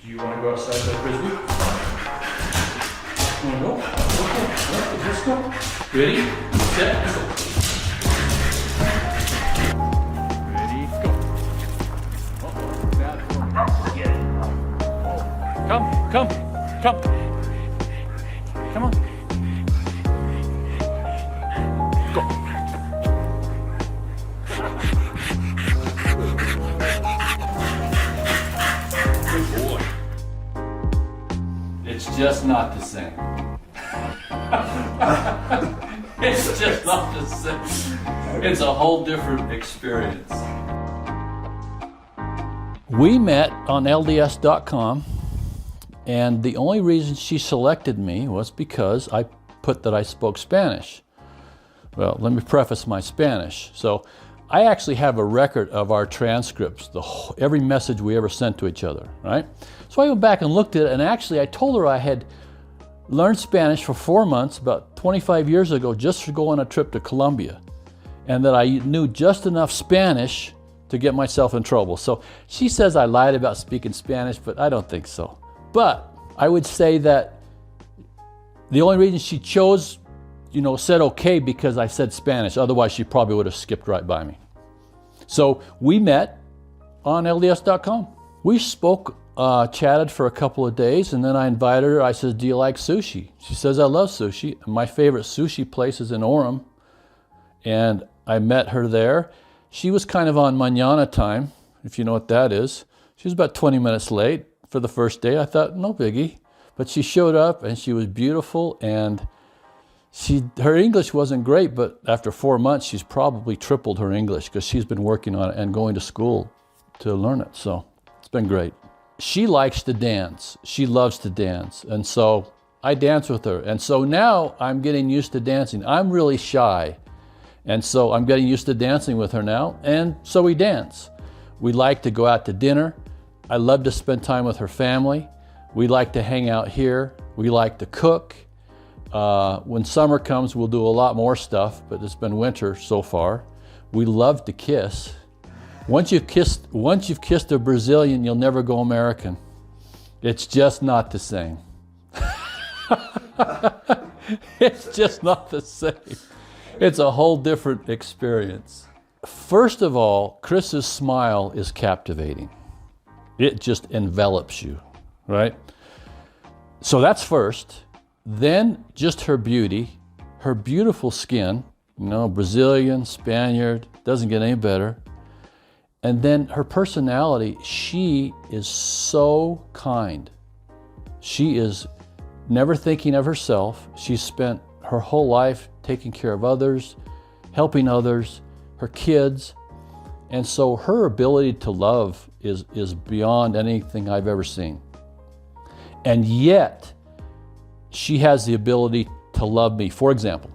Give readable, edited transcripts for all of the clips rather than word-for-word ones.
Do you want to go outside play frisbee? You want to go? Okay, let's go. Ready, set, go. Ready, go. Uh-oh, bad for me. Get it. Come. Come on. Go. Good boy. It's just not the same. It's just not the same. It's a whole different experience. We met on LDS.com, and the only reason she selected me was because I put that I spoke Spanish. Well, let me preface my Spanish. So I actually have a record of our transcripts, every message we ever sent to each other, right? So I went back and looked at it, and actually I told her I had learned Spanish for 4 months, about 25 years ago, just to go on a trip to Colombia, and that I knew just enough Spanish to get myself in trouble. So she says I lied about speaking Spanish, but I don't think so. But I would say that the only reason she chose, said okay because I said Spanish. Otherwise, she probably would have skipped right by me. So we met on LDS.com. We spoke, chatted for a couple of days, and then I invited her. I said, do you like sushi? She says, I love sushi. And my favorite sushi place is in Orem. And I met her there. She was kind of on mañana time, if you know what that is. She was about 20 minutes late for the first day. I thought, no biggie. But she showed up, and she was beautiful, and her English wasn't great, but after 4 months, she's probably tripled her English because she's been working on it and going to school to learn it. So it's been great. She likes to dance. She loves to dance. And so I dance with her. And so now I'm getting used to dancing. I'm really shy. And so I'm getting used to dancing with her now. And so we dance. We like to go out to dinner. I love to spend time with her family. We like to hang out here. We like to cook. When summer comes, we'll do a lot more stuff, but it's been winter so far. We love to kiss. Once you've kissed a Brazilian, you'll never go American. It's just not the same. It's just not the same. It's a whole different experience. First of all, Chris's smile is captivating. It just envelops you, right? So that's first. Then just her beauty, her beautiful skin, Brazilian, Spaniard, doesn't get any better. And then her personality, she is so kind. She is never thinking of herself. She's spent her whole life taking care of others, helping others, her kids. And so her ability to love is beyond anything I've ever seen. And yet, she has the ability to love me. For example,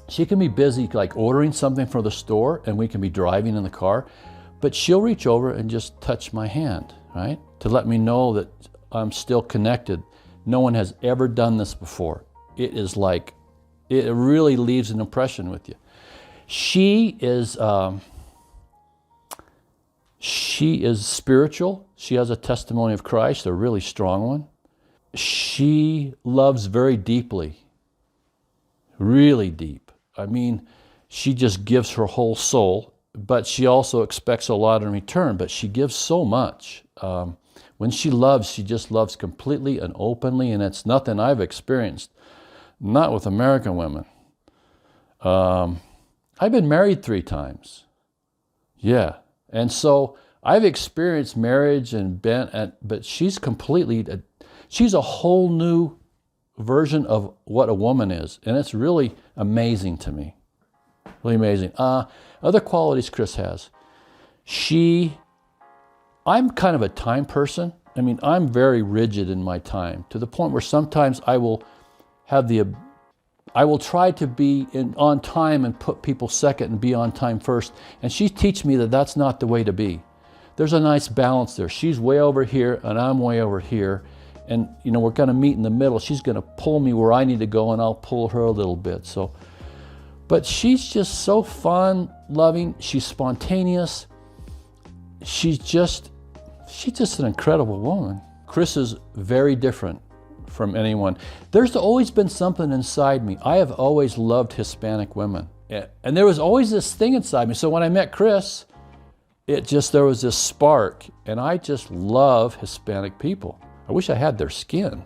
she can be busy like ordering something from the store, and we can be driving in the car, but she'll reach over and just touch my hand, right? To let me know that I'm still connected. No one has ever done this before. It is like, it really leaves an impression with you. She is spiritual. She has a testimony of Christ, a really strong one. She loves very deeply, really deep. I mean, she just gives her whole soul, but she also expects a lot in return, but she gives so much. When she loves, she just loves completely and openly, and it's nothing I've experienced, not with American women. I've been married 3 times. Yeah, and so I've experienced marriage but she's she's a whole new version of what a woman is. And it's really amazing to me. Really amazing. Other qualities Chris has. I'm kind of a time person. I mean, I'm very rigid in my time to the point where sometimes I will try to be on time and put people second and be on time first. And she teaches me that that's not the way to be. There's a nice balance there. She's way over here and I'm way over here. And we're going to meet in the middle. She's going to pull me where I need to go, and I'll pull her a little bit. But she's just so fun, loving. She's spontaneous. She's just an incredible woman. Chris is very different from anyone. There's always been something inside me. I have always loved Hispanic women. And there was always this thing inside me. So when I met Chris, there was this spark, and I just love Hispanic people. I wish I had their skin.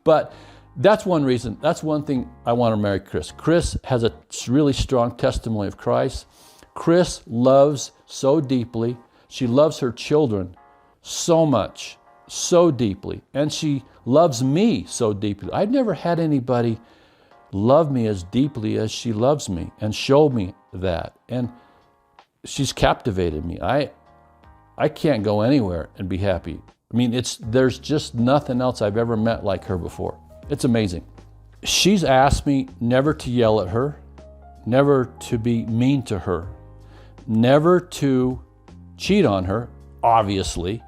But that's one reason. That's one thing I want to marry Chris. Chris has a really strong testimony of Christ. Chris loves so deeply. She loves her children so much, so deeply. And she loves me so deeply. I've never had anybody love me as deeply as she loves me and show me that. And she's captivated me. I can't go anywhere and be happy. I mean, there's just nothing else I've ever met like her before. It's amazing. She's asked me never to yell at her, never to be mean to her, never to cheat on her, obviously.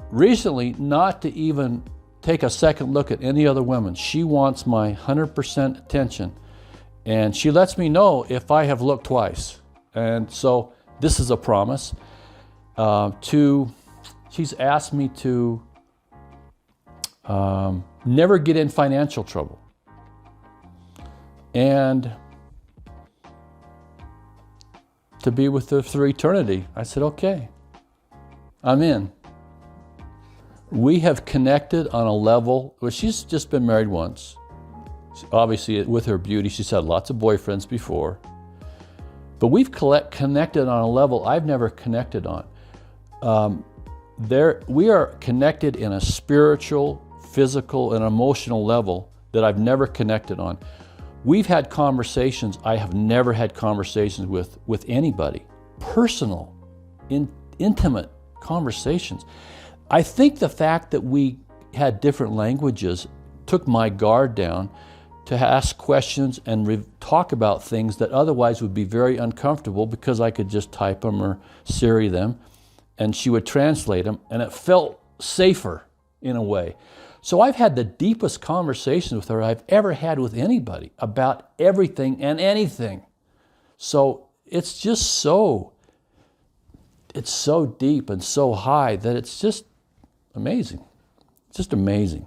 Recently, not to even take a second look at any other women. She wants my 100% attention. And she lets me know if I have looked twice. And so this is a promise. She's asked me to never get in financial trouble. And to be with her through eternity. I said, okay, I'm in. We have connected on a level, well, she's just been married once. Obviously, with her beauty, she's had lots of boyfriends before. But we've connected on a level I've never connected on. We are connected in a spiritual, physical, and emotional level that I've never connected on. We've had conversations I have never had conversations with anybody. Personal, intimate conversations. I think the fact that we had different languages took my guard down to ask questions and talk about things that otherwise would be very uncomfortable because I could just type them or Siri them and she would translate them, and it felt safer in a way. So I've had the deepest conversations with her I've ever had with anybody about everything and anything. So it's just so deep and so high that it's just amazing. Just amazing.